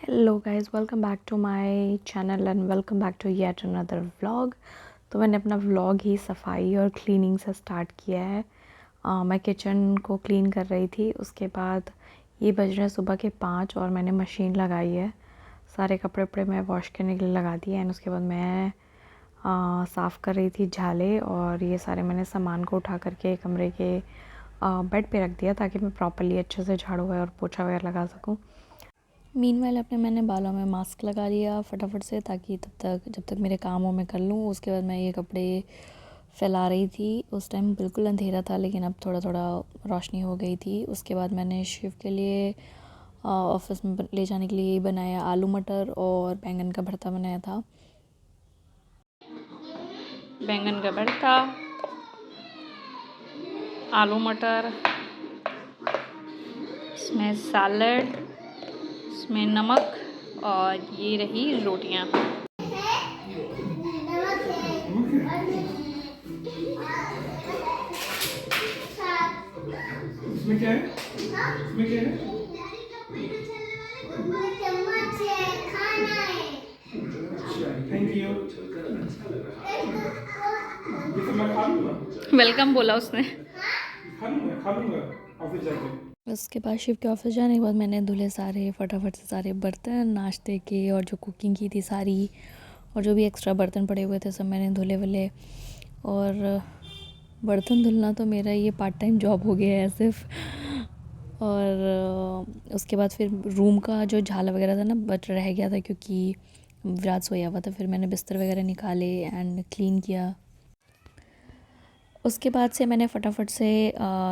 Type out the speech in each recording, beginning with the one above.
Hello guys, welcome back to my channel and welcome back to yet another vlog. तो मैंने अपना vlog ही सफाई और क्लीनिंग से स्टार्ट किया है। मैं किचन को क्लीन कर रही थी। उसके बाद ये बज रहे हैं सुबह के 5 और मैंने मशीन लगाई है। सारे कपड़े वपड़े मैं वॉश करने के लिए लगा दिए एंड उसके बाद मैं साफ़ कर रही थी झाले, और ये सारे मैंने सामान को उठा करके कमरे के बेड पे रख दिया ताकि मैं प्रॉपरली अच्छे से झाड़ू और पोछा वगैरह लगा सकूँ। मीनवाइल मैंने बालों में मास्क लगा लिया फटाफट से, ताकि जब तक मेरे कामों में कर लूँ। उसके बाद मैं ये कपड़े फैला रही थी। उस टाइम बिल्कुल अंधेरा था, लेकिन अब थोड़ा थोड़ा रोशनी हो गई थी। उसके बाद मैंने शिव के लिए ऑफिस में ले जाने के लिए बनाया आलू मटर और बैंगन का भरता बनाया था। बैंगन का भरता, आलू मटर, इसमें सैलड, इसमें नमक, और ये रही रोटियां। इसमें क्या है? इसमें क्या है? Thank you. ये तो मैं खा लूँगा। वेलकम बोला उसने। खा लूँगा ऑफिस जाके। उसके बाद शिव के ऑफिस जाने के बाद मैंने धुले सारे फटाफट से सारे बर्तन नाश्ते के, और जो कुकिंग की थी सारी, और जो भी एक्स्ट्रा बर्तन पड़े हुए थे सब मैंने धुले वुले। और बर्तन धुलना तो मेरा ये पार्ट टाइम जॉब हो गया है सिर्फ। और उसके बाद फिर रूम का जो झाला वगैरह था ना बच रह गया था, क्योंकि विराट सोया हुआ था। फिर मैंने बिस्तर वगैरह निकाले एंड क्लीन किया। उसके बाद से मैंने फटाफट से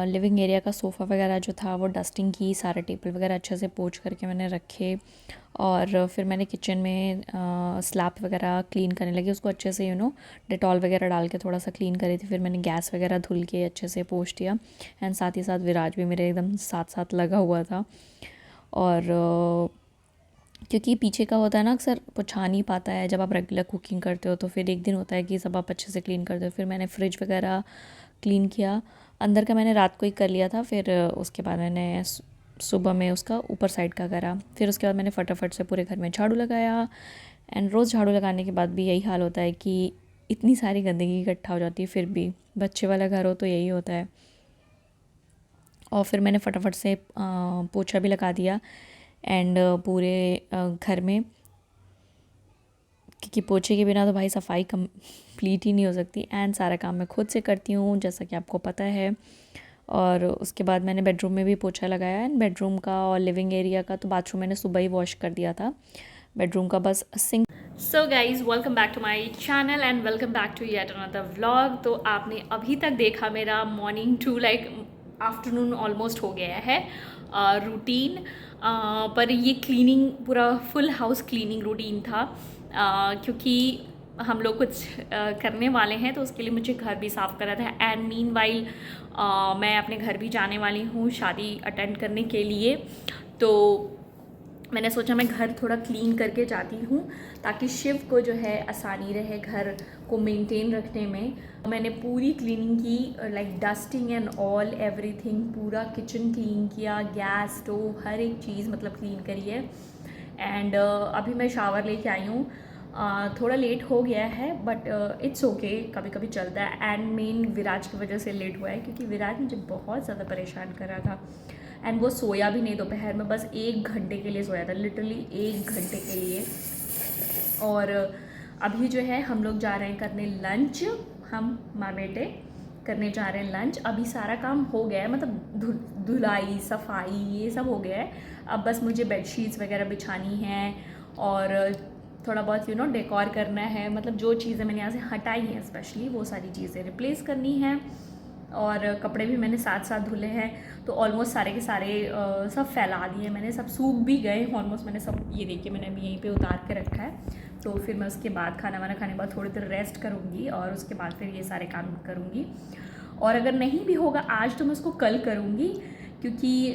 लिविंग एरिया का सोफ़ा वगैरह जो था वो डस्टिंग की, सारे टेबल वगैरह अच्छे से पोंछ करके मैंने रखे। और फिर मैंने किचन में स्लैब वगैरह क्लीन करने लगी, उसको अच्छे से डेटॉल वगैरह डाल के थोड़ा सा क्लीन करी थी। फिर मैंने गैस वगैरह धुल के अच्छे से पोंछ दिया एंड साथ ही साथ विराज भी मेरे एकदम साथ साथ लगा हुआ था। और क्योंकि पीछे का होता है ना, अक्सर पोंछा नहीं पाता है जब आप रेगुलर कुकिंग करते हो, तो फिर एक दिन होता है कि सब आप अच्छे से क्लीन करते हो। फिर मैंने फ्रिज वगैरह क्लीन किया। अंदर का मैंने रात को ही कर लिया था, फिर उसके बाद मैंने सुबह में उसका ऊपर साइड का करा। फिर उसके बाद मैंने फटाफट से पूरे घर में झाड़ू लगाया। एंड रोज़ झाड़ू लगाने के बाद भी यही हाल होता है कि इतनी सारी गंदगी इकट्ठा हो जाती है। फिर भी बच्चे वाला घर हो तो यही होता है। और फिर मैंने फटाफट से पोछा भी लगा दिया एंड पूरे घर में, क्योंकि पोछे के बिना तो भाई सफाई कंप्लीट ही नहीं हो सकती। एंड सारा काम मैं खुद से करती हूँ, जैसा कि आपको पता है। और उसके बाद मैंने बेडरूम में भी पोछा लगाया एंड बेडरूम का और लिविंग एरिया का। तो बाथरूम मैंने सुबह ही वॉश कर दिया था, बेडरूम का बस sink. So guys, welcome back to my channel and welcome back to yet another vlog. तो आपने अभी तक देखा मेरा मॉर्निंग टू आफ्टरनून ऑलमोस्ट हो गया है रूटीन। पर ये क्लीनिंग पूरा फुल हाउस क्लीनिंग रूटीन था, क्योंकि हम लोग कुछ करने वाले हैं, तो उसके लिए मुझे घर भी साफ़ करना था। एंड मीनवाइल मैं अपने घर भी जाने वाली हूँ शादी अटेंड करने के लिए। तो मैंने सोचा मैं घर थोड़ा क्लीन करके जाती हूँ, ताकि शिव को जो है आसानी रहे घर को मेंटेन रखने में। मैंने पूरी क्लीनिंग की, डस्टिंग एंड ऑल एवरीथिंग, पूरा किचन क्लीन किया, गैस स्टोव हर एक चीज़ मतलब क्लीन करी है। एंड अभी मैं शावर लेके आई हूँ। थोड़ा लेट हो गया है बट इट्स ओके, कभी कभी चलता है। एंड मेन विराज की वजह से लेट हुआ है, क्योंकि विराज मुझे बहुत ज़्यादा परेशान कर रहा था। एंड वो सोया भी नहीं दोपहर में, बस 1 घंटे के लिए सोया था, लिटरली 1 घंटे के लिए। और अभी जो है हम लोग जा रहे हैं करने लंच, हम माँ बेटे करने जा रहे हैं लंच। अभी सारा काम हो गया है, मतलब धुलाई सफाई ये सब हो गया है। अब बस मुझे बेडशीट्स वगैरह बिछानी है और थोड़ा बहुत डेकोर करना है। मतलब जो चीज़ें मैंने यहाँ से हटाई हैं स्पेशली, वो सारी चीज़ें रिप्लेस करनी है। और कपड़े भी मैंने साथ साथ धुले हैं, तो ऑलमोस्ट सारे के सारे सब फैला दिए मैंने, सब सूख भी गए ऑलमोस्ट। मैंने सब, ये देखिए मैंने अभी यहीं पे उतार के रखा है। तो फिर मैं उसके बाद खाना वाना खाने के बाद थोड़ी देर रेस्ट करूँगी, और उसके बाद फिर ये सारे काम करूँगी। और अगर नहीं भी होगा आज तो मैं उसको कल करूँगी, क्योंकि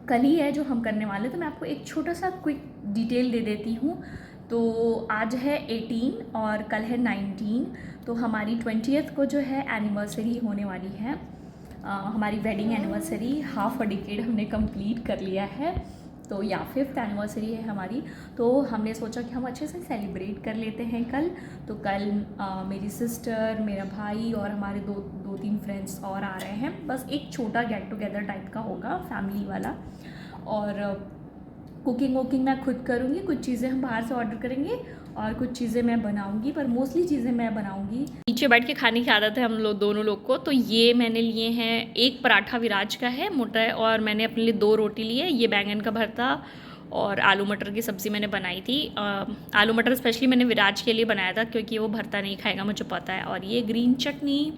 कल ही है जो हम करने वाले। तो मैं आपको एक छोटा सा क्विक डिटेल दे देती हूँ। तो आज है 18 और कल है 19। तो हमारी 20th को जो है एनिवर्सरी होने वाली है, हमारी wedding anniversary. Half a decade हमने कंप्लीट कर लिया है। तो या 5th एनिवर्सरी है हमारी, तो हमने सोचा कि हम अच्छे से सेलिब्रेट कर लेते हैं कल। तो कल मेरी सिस्टर, मेरा भाई और हमारे दो तीन फ्रेंड्स और आ रहे हैं। बस एक छोटा गेट टुगेदर टाइप का होगा, फैमिली वाला। और कुकिंग वुकिंग मैं खुद करूँगी, कुछ चीज़ें हम बाहर से ऑर्डर करेंगे और कुछ चीज़ें मैं बनाऊँगी, पर मोस्टली चीज़ें मैं बनाऊँगी। नीचे बैठ के खाने की आदत है हम लोग दोनों लोग को। तो ये मैंने लिए हैं, एक पराठा विराज का है मोटा, और मैंने अपने लिए 2 रोटी लिए। ये बैंगन का भरता और आलू मटर की सब्ज़ी मैंने बनाई थी। आलू मटर स्पेशली मैंने विराज के लिए बनाया था क्योंकि वो भरता नहीं खाएगा, मुझे पता है। और ये ग्रीन चटनी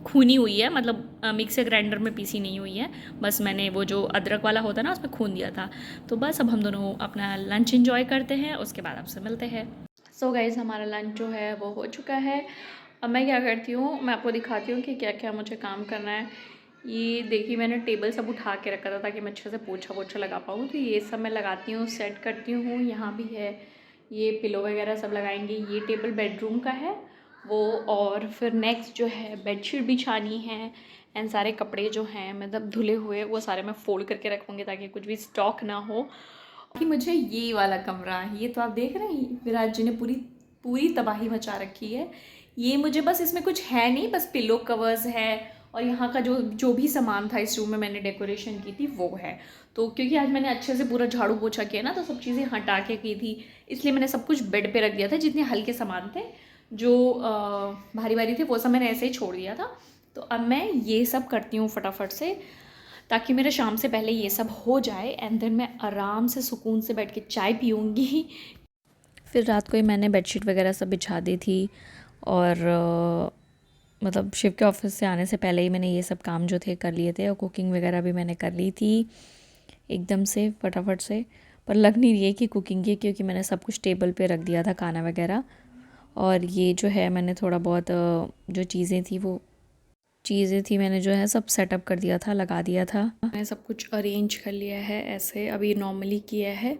खूनी हुई है, मतलब मिक्सर ग्राइंडर में पीसी नहीं हुई है, बस मैंने वो जो अदरक वाला होता है ना उसमें खून दिया था। तो बस अब हम दोनों अपना लंच एंजॉय करते हैं, उसके बाद आपसे मिलते हैं। सो गाइज़, हमारा लंच जो है वो हो चुका है। अब मैं क्या करती हूँ, मैं आपको दिखाती हूँ कि क्या क्या मुझे काम करना है। ये देखिए, मैंने टेबल सब उठा के रखा था ताकि मैं अच्छे से पोछा लगा पाऊँ। तो ये सब मैं लगाती हूँ, सेट करती हूँ। यहाँ भी है, ये पिलो वगैरह सब लगाएंगे। ये टेबल बेडरूम का है वो। और फिर नेक्स्ट जो है बेडशीट बिछानी है, एंड सारे कपड़े जो हैं मतलब धुले हुए वो सारे मैं फोल्ड करके रखूँगी ताकि कुछ भी स्टॉक ना हो। कि मुझे ये वाला कमरा, ये तो आप देख रहे हैं, विराज जी ने पूरी पूरी तबाही मचा रखी है। ये मुझे बस इसमें कुछ है नहीं, बस पिलो कवर्स है और यहाँ का जो जो भी सामान था इस रूम में मैंने डेकोरेशन की थी वो है। तो क्योंकि आज मैंने अच्छे से पूरा झाड़ू पोछा किया ना, तो सब चीज़ें हटा के की थी, इसलिए मैंने सब कुछ बेड पे रख दिया था। जितने हल्के सामान थे जो भारी भारी थे वो सब मैंने ऐसे ही छोड़ दिया था। तो अब मैं ये सब करती हूँ फटाफट से, ताकि मेरा शाम से पहले ये सब हो जाए, एंड देन मैं आराम से सुकून से बैठ के चाय पीऊँगी। फिर रात को ही मैंने बेडशीट वगैरह सब बिछा दी थी, और मतलब शिव के ऑफिस से आने से पहले ही मैंने ये सब काम जो थे कर लिए थे, और कुकिंग वगैरह भी मैंने कर ली थी एकदम से फटाफट से। पर लग नहीं रही है कि कुकिंग की, क्योंकि मैंने सब कुछ टेबल पे रख दिया था खाना वगैरह। और ये जो है मैंने थोड़ा बहुत जो चीज़ें थी मैंने जो है सब सेटअप कर दिया था, लगा दिया था। मैंने सब कुछ अरेंज कर लिया है ऐसे, अभी नॉर्मली किया है।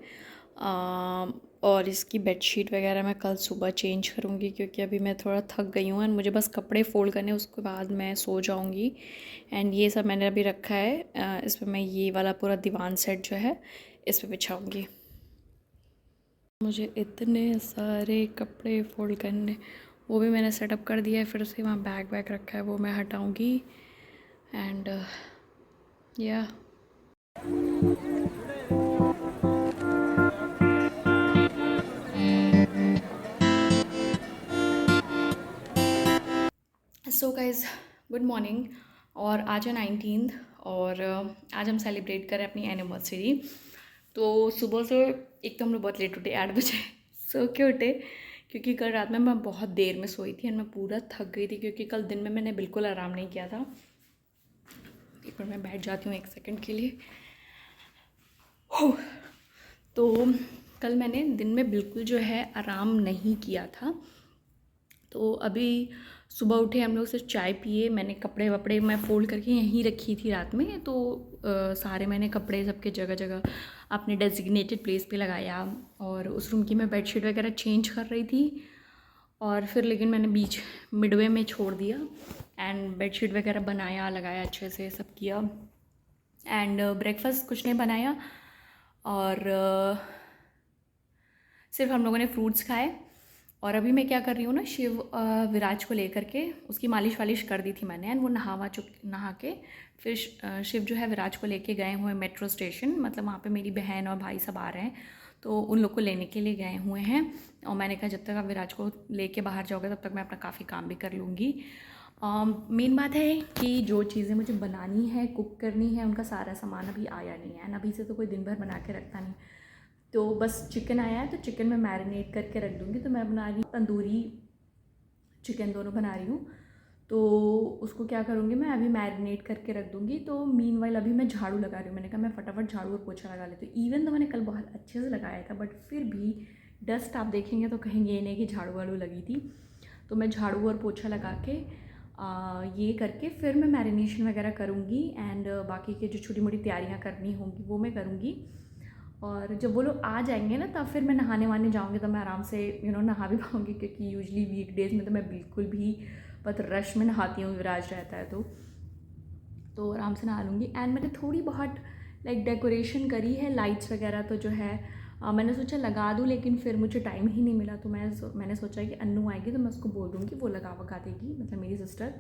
और इसकी बेडशीट वगैरह मैं कल सुबह चेंज करूँगी, क्योंकि अभी मैं थोड़ा थक गई हूँ एंड मुझे बस कपड़े फोल्ड करने, उसके बाद मैं सो जाऊँगी। एंड ये सब मैंने अभी रखा है, इस पर मैं ये वाला पूरा दीवान सेट जो है इस पर बिछाऊँगी। मुझे इतने सारे कपड़े फोल्ड करने, वो भी मैंने सेटअप कर दिया है। फिर से वहाँ बैग वैग रखा है वो मैं हटाऊँगी। एंड या सो गाइज़, गुड मॉर्निंग। और आज है 19th, और आज हम सेलिब्रेट करें अपनी एनिवर्सरी। तो सुबह से एक तो हम लोग बहुत लेट उठे, 8 बजे सो के उठे, क्योंकि कल रात में मैं बहुत देर में सोई थी और मैं पूरा थक गई थी, क्योंकि कल दिन में मैंने बिल्कुल आराम नहीं किया था। एक बार मैं बैठ जाती हूँ 1 सेकंड के लिए। तो कल मैंने दिन में बिल्कुल जो है आराम नहीं किया था। तो अभी सुबह उठे, हम लोग सिर्फ चाय पिए, मैंने कपड़े वपड़े मैं फोल्ड करके यहीं रखी थी रात में। तो सारे मैंने कपड़े सबके जगह जगह अपने डेजिग्नेटेड प्लेस पे लगाया, और उस रूम की मैं बेडशीट वगैरह चेंज कर रही थी। और फिर लेकिन मैंने बीच मिडवे में छोड़ दिया, एंड बेडशीट वगैरह बनाया, लगाया, अच्छे से सब किया। एंड ब्रेकफास्ट कुछ नहीं बनाया, और सिर्फ हम लोगों ने फ्रूट्स खाए। और अभी मैं क्या कर रही हूँ ना, शिव विराज को लेकर के उसकी मालिश वालिश कर दी थी मैंने, एंड वो नहा के फिर शिव जो है विराज को लेके गए हुए मेट्रो स्टेशन, मतलब वहाँ पे मेरी बहन और भाई सब आ रहे हैं, तो उन लोग को लेने के लिए गए हुए हैं। और मैंने कहा जब तक आप विराज को लेके बाहर जाओगे तब तक मैं अपना काफ़ी काम भी कर लूँगी। मेन बात है कि जो चीज़ें मुझे बनानी है, कुक करनी है, उनका सारा सामान अभी आया नहीं है, एंड अभी से तो कोई दिन भर बना के रखता नहीं। तो बस चिकन आया है, तो चिकन मैं मैरिनेट करके रख दूँगी। तो मैं बना रही हूँ तंदूरी चिकन, दोनों बना रही हूँ। तो उसको क्या करूँगी, मैं अभी मैरिनेट करके रख दूँगी। तो मीनवाइल अभी मैं झाड़ू लगा रही हूँ, मैंने कहा मैं फटाफट झाड़ू और पोछा लगा लेती हूँ। इवन तो मैंने कल बहुत अच्छे से लगाया था, बट फिर भी डस्ट आप देखेंगे तो कहेंगे ये नहीं कि झाड़ू वाड़ू लगी थी। तो मैं झाड़ू और पोछा लगा के ये करके फिर मैं मैरिनेशन वगैरह करूँगी, एंड बाकी के जो छोटी मोटी तैयारियाँ करनी होंगी वो मैं करूँगी। और जब वो लोग आ जाएंगे ना, तब फिर मैं नहाने वहाने जाऊँगी, तो मैं आराम से नहा भी पाऊँगी, क्योंकि यूजली वीकडेज़ में तो मैं बिल्कुल भी बहुत रश में नहाती हूँ, विराज रहता है तो आराम से नहा लूँगी। एंड मैंने थोड़ी बहुत लाइक डेकोरेशन करी है, लाइट्स वगैरह तो जो है मैंने सोचा लगा दूँ, लेकिन फिर मुझे टाइम ही नहीं मिला। तो मैंने सोचा कि अन्नू आएगी तो मैं उसको बोल दूँगी, वो लगा वगा देगी, मतलब मेरी सिस्टर।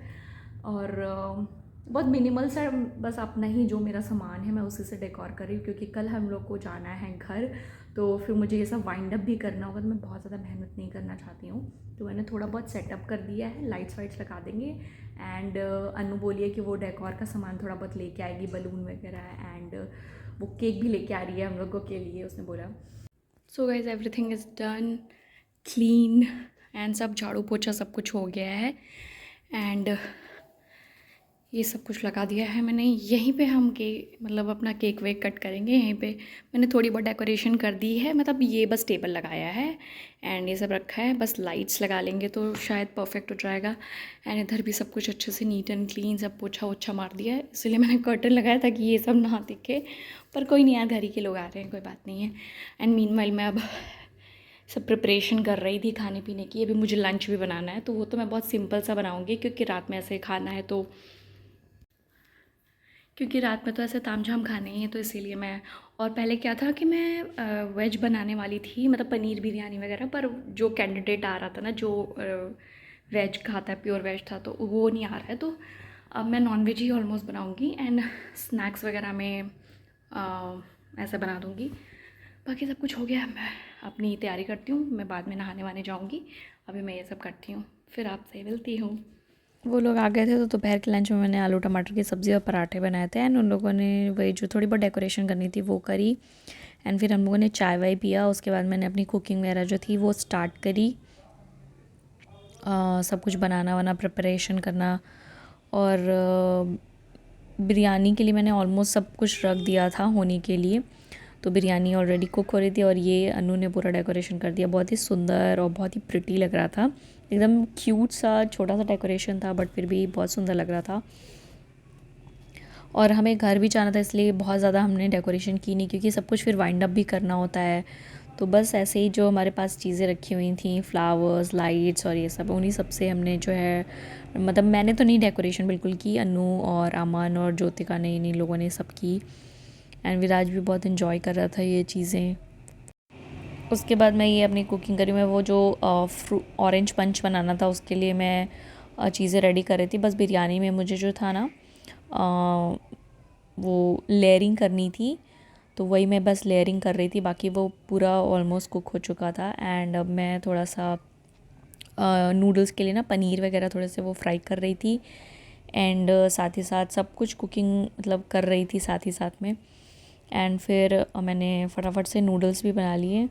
और बहुत मिनिमल सा, बस अपना ही जो मेरा सामान है मैं उसी से डेकोर कर रही हूँ, क्योंकि कल हम लोग को जाना है घर, तो फिर मुझे ये सब वाइंड अप भी करना होगा, तो मैं बहुत ज़्यादा मेहनत नहीं करना चाहती हूँ। तो मैंने थोड़ा बहुत सेटअप कर दिया है, लाइट्स वाइट्स लगा देंगे। एंड अन्नू बोलिए कि वो डेकोर का सामान थोड़ा बहुत लेके आएगी, बलून वगैरह, एंड वो केक भी लेके आ रही है हम लोगों के लिए, उसने बोला। So guys everything is done, clean and सब झाड़ू पोछा सब कुछ हो गया है। एंड ये सब कुछ लगा दिया है मैंने। यहीं पे हम मतलब अपना केक वेक कट करेंगे। यहीं पे मैंने थोड़ी बहुत डेकोरेशन कर दी है, मतलब ये बस टेबल लगाया है एंड ये सब रखा है, बस लाइट्स लगा लेंगे तो शायद परफेक्ट हो जाएगा। एंड इधर भी सब कुछ अच्छे से नीट एंड क्लीन सब पोछा ओछा मार दिया है, इसलिए मैंने कर्टन लगाया ताकि ये सब ना दिखे। पर कोई नहीं यार, घर ही के लोग आ रहे हैं, कोई बात नहीं है। एंड मीनवाइल मैं अब सब प्रिपरेशन कर रही थी खाने पीने की। अभी मुझे लंच भी बनाना है, तो वो तो मैं बहुत सिंपल सा बनाऊँगी, क्योंकि रात में ऐसे खाना है, तो क्योंकि रात में तो ऐसे तामझाम खाने ही है, तो इसीलिए मैं। और पहले क्या था कि मैं वेज बनाने वाली थी, मतलब पनीर बिरयानी वगैरह, पर जो कैंडिडेट आ रहा था ना, जो वेज खाता है, प्योर वेज था, तो वो नहीं आ रहा है, तो अब मैं नॉन वेज ही ऑलमोस्ट बनाऊँगी। एंड स्नैक्स वगैरह में ऐसा बना दूँगी। बाकी सब कुछ हो गया, मैं अपनी तैयारी करती हूँ, मैं बाद में नहाने वहाने जाऊँगी। अभी मैं ये सब करती हूँ, फिर आपसे मिलती हूँ। वो लोग आ गए थे, तो दोपहर के लंच में मैंने आलू टमाटर की सब्ज़ी और पराठे बनाए थे। एंड उन लोगों ने वही जो थोड़ी बहुत डेकोरेशन करनी थी वो करी। एंड फिर हम लोगों ने चाय वाय पिया। उसके बाद मैंने अपनी कुकिंग वगैरह जो थी वो स्टार्ट करी, सब कुछ बनाना वाना प्रिपरेशन करना। और बिरयानी के लिए मैंने ऑलमोस्ट सब कुछ रख दिया था होने के लिए, तो बिरयानी ऑलरेडी कुक हो रही थी। और ये अनु ने पूरा डेकोरेशन कर दिया, बहुत ही सुंदर और बहुत ही प्रिटी लग रहा था, एकदम क्यूट सा छोटा सा डेकोरेशन था, बट फिर भी बहुत सुंदर लग रहा था। और हमें घर भी जाना था, इसलिए बहुत ज़्यादा हमने डेकोरेशन की नहीं, क्योंकि सब कुछ फिर वाइंड अप भी करना होता है। तो बस ऐसे ही जो हमारे पास चीज़ें रखी हुई थी, फ्लावर्स, लाइट्स और ये सब, उन्हीं सब से हमने जो है, मतलब मैंने तो नहीं डेकोरेशन बिल्कुल की, अनु और अमन और ज्योतिका ने, इन्हीं लोगों ने सब की। एंड विराज भी बहुत इन्जॉय कर रहा था ये चीज़ें। उसके बाद मैं ये अपनी कुकिंग करी। मैं वो जो ऑरेंज पंच बनाना था उसके लिए मैं चीज़ें रेडी कर रही थी। बस बिरयानी में मुझे जो था ना वो लेयरिंग करनी थी, तो वही मैं बस लेयरिंग कर रही थी, बाकी वो पूरा ऑलमोस्ट कुक हो चुका था। एंड अब मैं थोड़ा सा नूडल्स के लिए ना पनीर वगैरह थोड़े से वो फ्राई कर रही थी। एंड साथ ही साथ सब कुछ कुकिंग मतलब कर रही थी साथ ही साथ में। एंड फिर मैंने फटाफट से नूडल्स भी बना लिए।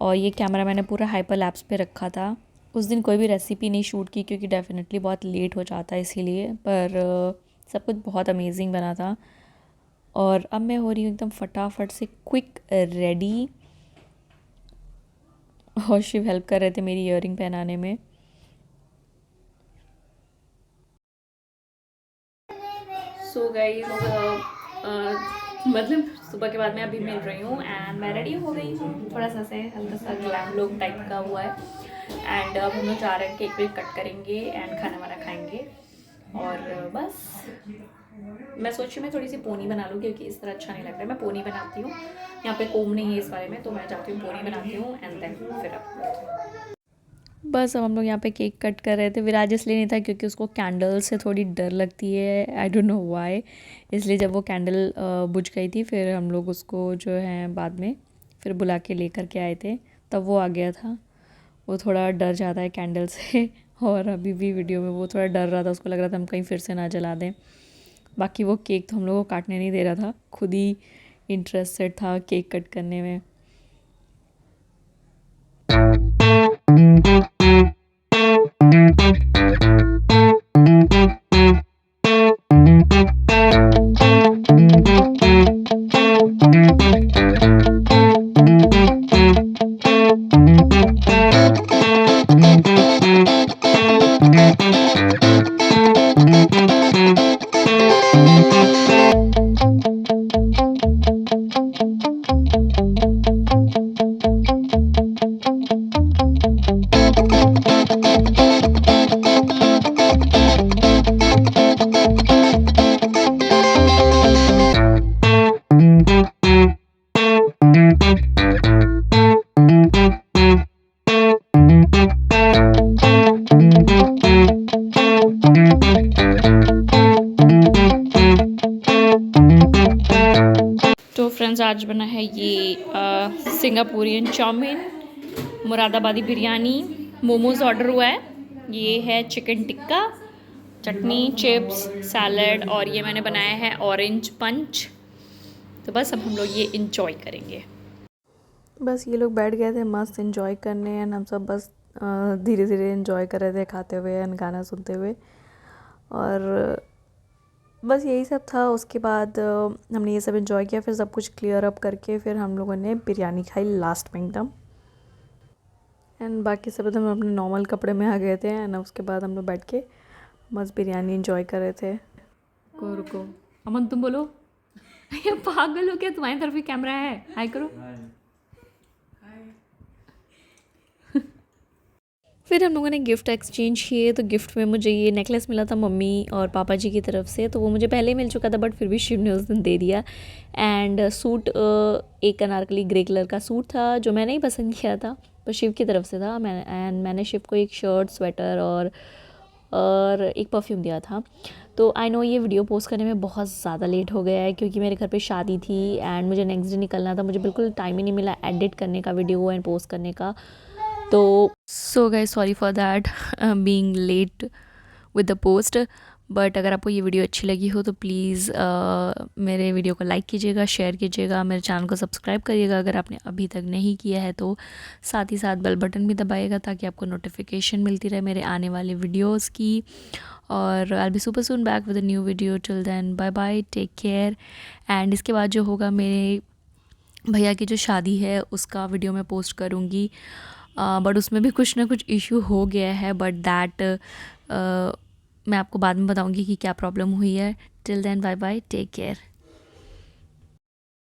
और ये कैमरा मैंने पूरा हाइपर लैप्स पे रखा था। उस दिन कोई भी रेसिपी नहीं शूट की, क्योंकि डेफिनेटली बहुत लेट हो जाता है इसीलिए, पर सब कुछ बहुत अमेजिंग बना था। और अब मैं हो रही हूँ एकदम फटाफट से क्विक रेडी। और शिव हेल्प कर रहे थे मेरी ईयरिंग पहनाने में। सो गाइस मतलब सुबह के बाद मैं अभी मिल रही हूँ एंड मैं रेडी हो गई हूँ, थोड़ा सा से हल्का सा ग्लैम लुक टाइप का हुआ है। एंड अब हम लोग जा रहे हैं, केक वेक कट करेंगे एंड खाना वाना खाएंगे। और बस मैं सोची मैं थोड़ी सी पोनी बना लूँ, क्योंकि इस तरह अच्छा नहीं लगता है। मैं पोनी बनाती हूँ, यहाँ पे कोम नहीं है इस बारे में, तो मैं जाती हूँ पोनी बनाती हूँ एंड देन फिर बस। अब हम लोग यहाँ पे केक कट कर रहे थे। विराज इसलिए नहीं था क्योंकि उसको कैंडल से थोड़ी डर लगती है, आई डोंट नो व्हाई। इसलिए जब वो कैंडल बुझ गई थी, फिर हम लोग उसको जो है बाद में फिर बुला के लेकर के आए थे, तब वो आ गया था। वो थोड़ा डर जाता है कैंडल से। और अभी भी वीडियो में वो थोड़ा डर रहा था, उसको लग रहा था हम कहीं फिर से ना जला दें। बाकी वो केक तो हम लोग को काटने नहीं दे रहा था, खुद ही इंटरेस्टेड था केक कट करने में। आज बना है ये सिंगापुरियन चाउमीन, मुरादाबादी बिरयानी, मोमोज़ ऑर्डर हुआ है, ये है चिकन टिक्का, चटनी, चिप्स, सैलड और ये मैंने बनाया है ऑरेंज पंच। तो बस अब हम लोग ये इंजॉय करेंगे। बस ये लोग बैठ गए थे मस्त इंजॉय करने एंड हम सब बस धीरे धीरे इंजॉय कर रहे थे खाते हुए एंड गाना सुनते हुए, और बस यही सब था। उसके बाद हमने ये सब इंजॉय किया, फिर सब कुछ क्लियर अप करके फिर हम लोगों ने बिरयानी खाई लास्ट में एकदम, एंड बाकी सब एकदम अपने नॉर्मल कपड़े में आ गए थे एंड उसके बाद हम लोग बैठ के मस्त बिरयानी इंजॉय कर रहे थे। रुको रुको अमन तुम बोलो। ये पागल हो क्या, तुम्हारी तरफ ही कैमरा है, हाय करो। फिर हम लोगों ने गिफ्ट एक्सचेंज किए, तो गिफ्ट में मुझे ये नेकलेस मिला था मम्मी और पापा जी की तरफ से, तो वो मुझे पहले ही मिल चुका था बट फिर भी शिव ने उस दिन दे दिया। एंड सूट एक अनारकली ग्रे कलर का सूट था जो मैंने ही पसंद किया था, पर शिव की तरफ से था। मैंने शिव को एक शर्ट, स्वेटर और एक परफ्यूम दिया था। तो आई नो ये वीडियो पोस्ट करने में बहुत ज़्यादा लेट हो गया है क्योंकि मेरे घर पे शादी थी एंड मुझे नेक्स्ट डे निकलना था, मुझे बिल्कुल टाइम ही नहीं मिला एडिट करने का वीडियो एंड पोस्ट करने का। तो so guys sorry for that being late with the post, but अगर आपको ये वीडियो अच्छी लगी हो तो प्लीज़ मेरे वीडियो को लाइक कीजिएगा, शेयर कीजिएगा, मेरे चैनल को सब्सक्राइब करिएगा अगर आपने अभी तक नहीं किया है तो, साथ ही साथ बेल बटन भी दबाइएगा ताकि आपको नोटिफिकेशन मिलती रहे मेरे आने वाले वीडियोज़ की। और I be super soon back with a new video, till then bye bye, take care. And इसके बाद जो होगा मेरे भैया की जो शादी है उसका वीडियो मैं पोस्ट करूँगी, बट उसमें भी कुछ ना कुछ इशू हो गया है, बट दैट मैं आपको बाद में बताऊंगी कि क्या प्रॉब्लम हुई है। Till then bye bye, take care.